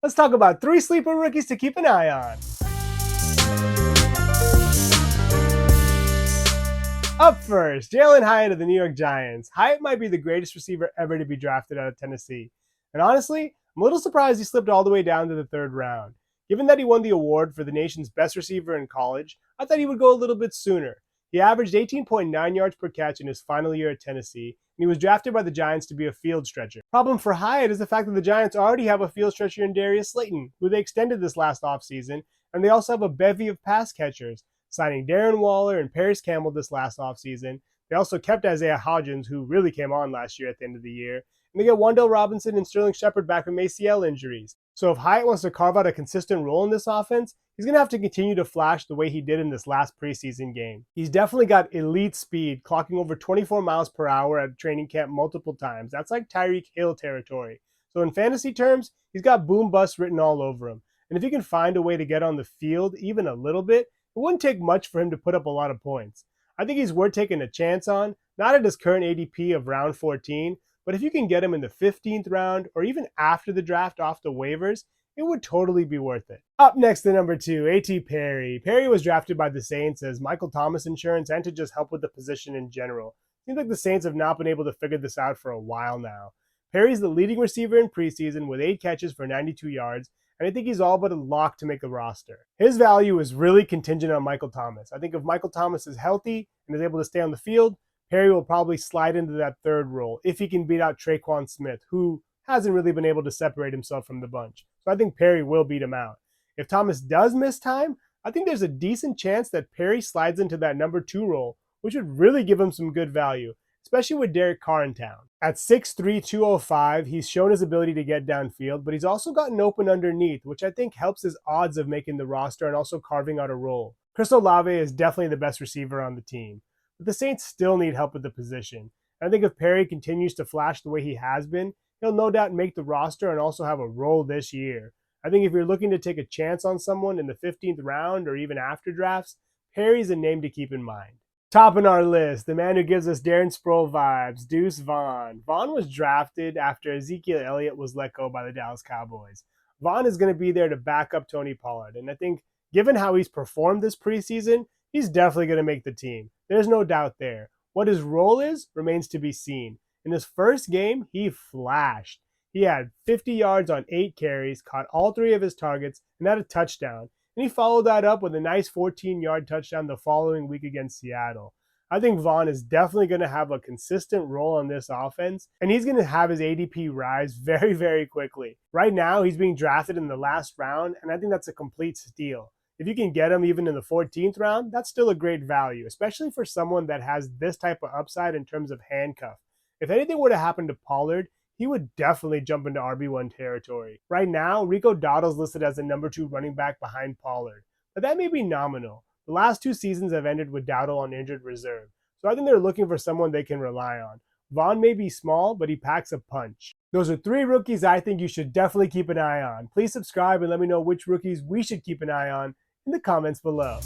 Let's talk about 3 sleeper rookies to keep an eye on. Up first, Jalen Hyatt of the New York Giants. Hyatt might be the greatest receiver ever to be drafted out of Tennessee. And honestly, I'm a little surprised he slipped all the way down to the 3rd round. Given that he won the award for the nation's best receiver in college, I thought he would go a little bit sooner. He averaged 18.9 yards per catch in his final year at Tennessee, and he was drafted by the Giants to be a field stretcher. Problem for Hyatt is the fact that the Giants already have a field stretcher in Darius Slayton, who they extended this last offseason, and they also have a bevy of pass catchers, signing Darren Waller and Paris Campbell this last offseason. They also kept Isaiah Hodgins, who really came on last year at the end of the year. And they get Wan'Dale Robinson and Sterling Shepard back from ACL injuries. So if Hyatt wants to carve out a consistent role in this offense, he's going to have to continue to flash the way he did in this last preseason game. He's definitely got elite speed, clocking over 24 miles per hour at training camp multiple times. That's like Tyreek Hill territory. So in fantasy terms, he's got boom bust written all over him. And if he can find a way to get on the field even a little bit, it wouldn't take much for him to put up a lot of points. I think he's worth taking a chance on, not at his current ADP of round 14, but if you can get him in the 15th round or even after the draft off the waivers, it would totally be worth it. Up next to number 2, A.T. Perry. Perry was drafted by the Saints as Michael Thomas insurance and to just help with the position in general. Seems like the Saints have not been able to figure this out for a while now. Perry's the leading receiver in preseason with 8 catches for 92 yards, and I think he's all but a lock to make a roster. His value is really contingent on Michael Thomas. I think if Michael Thomas is healthy and is able to stay on the field, Perry will probably slide into that 3rd role if he can beat out Tre'Quan Smith, who hasn't really been able to separate himself from the bunch. So I think Perry will beat him out. If Thomas does miss time, I think there's a decent chance that Perry slides into that number 2 role, which would really give him some good value, especially with Derek Carr in town. At 6'3", 205, he's shown his ability to get downfield, but he's also gotten open underneath, which I think helps his odds of making the roster and also carving out a role. Chris Olave is definitely the best receiver on the team, but the Saints still need help with the position. And I think if Perry continues to flash the way he has been, he'll no doubt make the roster and also have a role this year. I think if you're looking to take a chance on someone in the 15th round or even after drafts, Perry's a name to keep in mind. Topping our list, the man who gives us Darren Sproles vibes, Deuce Vaughn. Vaughn was drafted after Ezekiel Elliott was let go by the Dallas Cowboys. Vaughn is going to be there to back up Tony Pollard, and I think given how he's performed this preseason, he's definitely going to make the team. There's no doubt there. What his role is remains to be seen. In his first game, he flashed. He had 50 yards on 8 carries, caught all 3 of his targets, and had a touchdown. And he followed that up with a nice 14-yard touchdown the following week against Seattle. I think Vaughn is definitely going to have a consistent role on this offense, and he's going to have his ADP rise very, very quickly. Right now, he's being drafted in the last round, and I think that's a complete steal. If you can get him even in the 14th round, that's still a great value, especially for someone that has this type of upside in terms of handcuff. If anything were to happen to Pollard, he would definitely jump into RB1 territory. Right now, Rico Dowdle's listed as the number 2 running back behind Pollard, but that may be nominal. The last 2 seasons have ended with Dowdle on injured reserve, so I think they're looking for someone they can rely on. Vaughn may be small, but he packs a punch. Those are 3 rookies I think you should definitely keep an eye on. Please subscribe and let me know which rookies we should keep an eye on in the comments below.